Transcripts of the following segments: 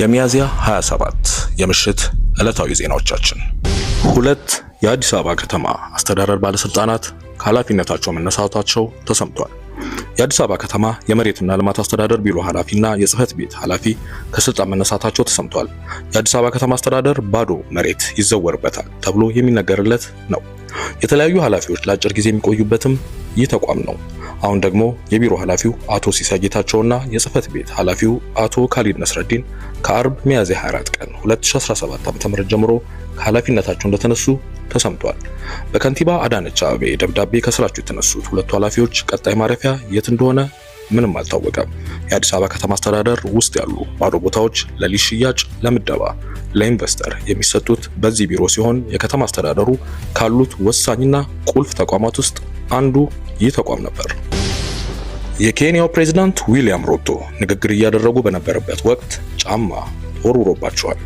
የሚያዝያ 27 የምሽት ዕለታዊ ዜናዎቻችን። ሁለት የአዲስ አበባ ከተማ አስተዳደር ባለስልጣናት ከኃላፊነታቸው መነሳታቸው ተሰምቷል። የአዲስ አበባ ከተማ የመሬትና ልማት አስተዳደር ቢሮ ኃላፊና የጽህፈት ቤት ኃላፊ ከስልጣን መነሳታቸው ተሰምቷል። የአዲስ አበባ ከተማ አስተዳደር ባዶ መሬት ይዘወርበታል ተብሎ የሚነገርለት ነው። የተለያዩ ኃላፊዎች ለአጭር ጊዜ የሚቆዩበትም ይህ ተቋም ነው። አሁን ደግሞ የቢሮ ኃላፊው አቶ ሲሳይ ጌታቸውና የጽህፈት ቤት ኃላፊው አቶ ካሊድ ነስረዲን ከአርብ ሚያዝያ 24 ቀን 2017 ዓ.ም ጀምሮ ከኃላፊነታቸው እንደተነሱ ተሰምቷል። በከንቲባ አዳነች አቤቤ ደብዳቤ ከስራቸው የተነሱት ሁለቱ ኃላፊዎች ቀጣይ ማረፊያ የት እንደሆነ ምንም አልታወቀም። የአዲስ አበባ ከተማ አስተዳደር ውስጥ ያሉ ባዶ ቦታዎች ለሊዝ ሽያጭ፣ ለምደባ፣ ለኢንቨስተር የሚሰጡት በዚህ ቢሮ ሲሆን የከተማ አስተዳደሩ ካሉት ወሳኝና ቁልፍ ተቋማት ውስጥ አንዱ ይህ ተቋም ነበር። የኬንያው ፕሬዝዳንት ዊሊያም ሩቶ ንግግር እያደረጉ በነበረበት ወቅት ጫማ ተወርውሮባቸዋል።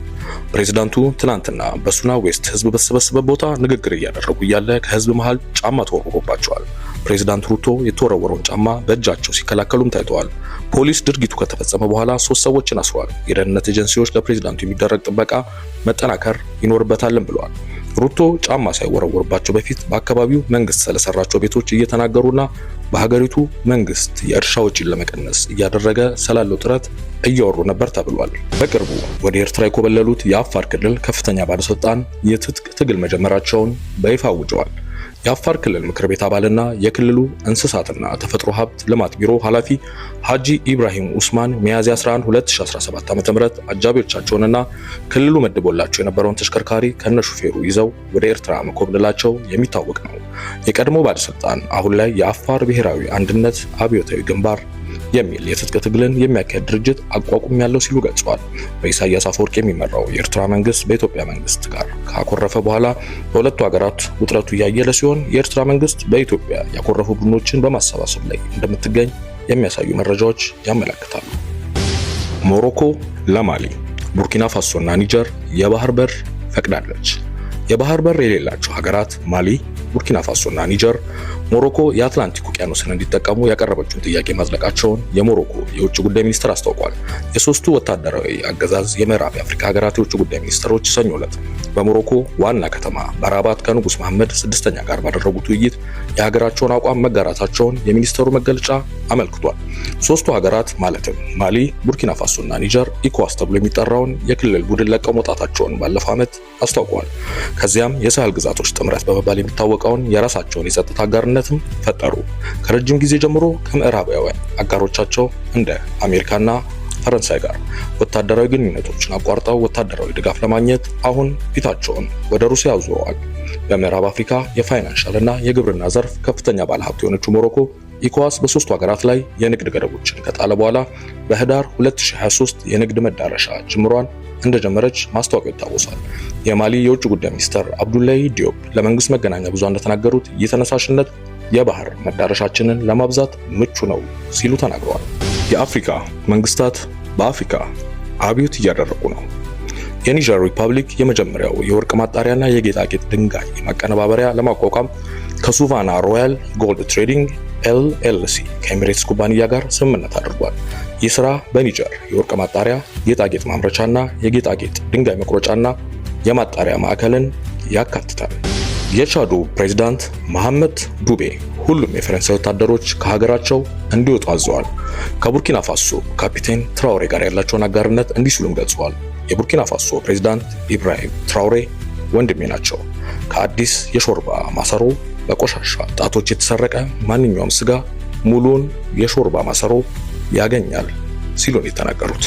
ፕሬዝዳንቱ ትናንትና በሱና ዌስት ህዝብ በተሰበሰበበት ቦታ ንግግር እያደረጉ እያለ ከህዝብ መሃል ጫማ ተወርውሮባቸዋል። ፕሬዝዳንት ሩቶ የተወረወረውን ጫማ በእጃቸው ሲከላከሉም ታይተዋል። ፖሊስ ድርጊቱ ከተፈጸመ በኋላ 3 ሰዎችን አስሯል። የደህንነት ኤጀንሲዎች ለፕሬዝዳንቱ የሚደረግ ጥበቃ መጠናከር ይኖርበታልም ብለዋል። ሩቶ ጫማ ሳይወረወርባቸው በፊት በአካባቢው መንግስት ስለሰራቸው ቤቶች እየተናገሩና በሀገሪቱ መንግስት የእርሻ ወጪን ለመቀነስ እያደረገ ስላለው ጥረት እያወሩ ነበር ተብሏል። በቅርቡ ወደ ኤርትራ የኮበለሉት የአፋር ክልል ከፍተኛ ባለስልጣን የትጥቅ ትግል መጀመራቸውን በይፋ አውጀዋል። የአፋር ክልል ምክር ቤት አባልና የክልሉ እንስሳትና ተፈጥሮ ሀብት ልማት ቢሮ ኃላፊ ሀጂ ኢብራሂም ኡስማን ሚያዝያ 11 2017 ዓ.ም አጃቢዎቻቸውንና ክልሉ መድቦላቸው የነበረውን ተሽከርካሪ ከነሹፌሩ ይዘው ወደ ኤርትራ መኮብለላቸው የሚታወቅ ነው። የቀድሞ ባለስልጣን አሁን ላይ የአፋር ብሔራዊ አንድነት አብዮታዊ ግንባር የሚል የትጥቅ ትግልን የሚያካሄድ ድርጅት አቋቁም ያለው ሲሉ ገልጸዋል። በኢሳያስ አፈወርቂ የሚመራው የኤርትራ መንግስት በኢትዮጵያ መንግስት ጋር ካኮረፈ በኋላ በሁለቱ ሀገራት ውጥረቱ እያየለ ሲሆን የኤርትራ መንግስት በኢትዮጵያ ያኮረፉ ቡድኖችን በማሰባሰብ ላይ እንደምትገኝ የሚያሳዩ መረጃዎች ያመለክታሉ። ሞሮኮ ለማሊ፣ ቡርኪና ፋሶና ኒጀር የባህር በር ፈቅዳለች። የባህር በር የሌላቸው ሀገራት ማሊ፣ ቡርኪና ፋሶና ኒጀር ሞሮኮ የአትላንቲክ ውቅያኖስን እንዲጠቀሙ ያቀረበችውን ጥያቄ ማጽደቃቸውን የሞሮኮ የውጭ ጉዳይ ሚኒስትር አስታውቋል። የሶስቱ ወታደራዊ አገዛዝ የምዕራብ አፍሪካ ሀገራት የውጭ ጉዳይ ሚኒስትሮች ሰኞ ዕለት በሞሮኮ ዋና ከተማ በራባት ከንጉስ መሐመድ 6ኛ ጋር ባደረጉት ውይይት የሀገራቸውን አቋም መጋራታቸውን የሚኒስትሩ መግለጫ አመልክቷል። ሶስቱ ሀገራት ማለትም ማሊ፣ ቡርኪና ፋሶና ኒጀር ኢኮዋስ ተብሎ የሚጠራውን የክልል ቡድን ለቀው መውጣታቸውን ባለፈው ዓመት አስታውቀዋል። ከዚያም የሳህል ግዛቶች ጥምረት በመባል የሚታወቀውን የራሳቸውን የጸጥታ አጋርነትም ፈጠሩ። ከረጅም ጊዜ ጀምሮ ከምዕራባውያን አጋሮቻቸው እንደ አሜሪካና ፈረንሳይ ጋር ወታደራዊ ግንኙነቶችን አቋርጠው ወታደራዊ ድጋፍ ለማግኘት አሁን ፊታቸውን ወደ ሩሲያ አዙረዋል። በምዕራብ አፍሪካ የፋይናንሻል እና የግብርና ዘርፍ ከፍተኛ ባለሀብት የሆነችው ሞሮኮ ኢኮዋስ በሶስቱ ሀገራት ላይ የንግድ ገደቦችን ከጣለ በኋላ በህዳር 2023 የንግድ መዳረሻ ጅምሯን እንደጀመረች ማስታወቂያው ይታወሳል። የማሊ የውጭ ጉዳይ ሚኒስትር አብዱላሂ ዲዮብ ለመንግስት መገናኛ ብዙሃን እንደተናገሩት ይህ ተነሳሽነት የባህር መዳረሻችንን ለማብዛት ምቹ ነው ሲሉ ተናግረዋል። የአፍሪካ መንግስታት በአፍሪካ አብዮት እያደረጉ ነው። የኒጀር ሪፐብሊክ የመጀመሪያው የወርቅ ማጣሪያና የጌጣጌጥ ድንጋይ ማቀነባበሪያ ለማቋቋም ከሱቫና ሮያል ጎልድ ትሬዲንግ ኤልኤልሲ ከኤሚሬትስ ኩባንያ ጋር ስምምነት አድርጓል። ይህ ስራ በኒጀር የወርቅ ማጣሪያ፣ ጌጣጌጥ ማምረቻና የጌጣጌጥ ድንጋይ መቁረጫና የማጣሪያ ማዕከልን ያካትታል። የቻዱ ፕሬዝዳንት መሐመድ ዱቤ ሁሉም የፈረንሳይ ወታደሮች ከሀገራቸው እንዲወጡ አዘዋል። ከቡርኪና ፋሶ ካፒቴን ትራውሬ ጋር ያላቸውን አጋርነት እንዲህ ሲሉም ገልጸዋል። የቡርኪና ፋሶ ፕሬዝዳንት ኢብራሂም ትራውሬ ወንድሜ ናቸው። ከአዲስ የሾርባ ማሰሮ በቆሻሻ ጣቶች የተሰረቀ ማንኛውም ስጋ ሙሉውን የሾርባ ማሰሮ ያገኛል ሲሉ ነው የተናገሩት።